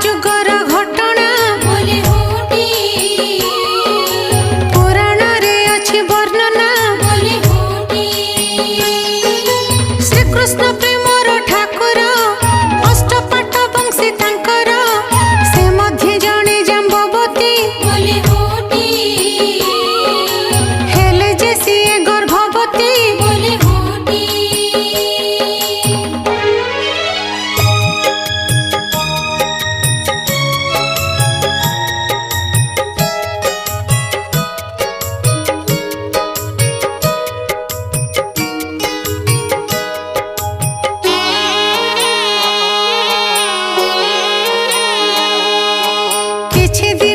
जुगर घटना पुराण रे अछि वर्णना श्रीकृष्ण प्रेमर ठाकुर अष्टपाठ वंशी तांकर से मध्य जणे जाम्बवती हेले जे सिए गर्भवती किछि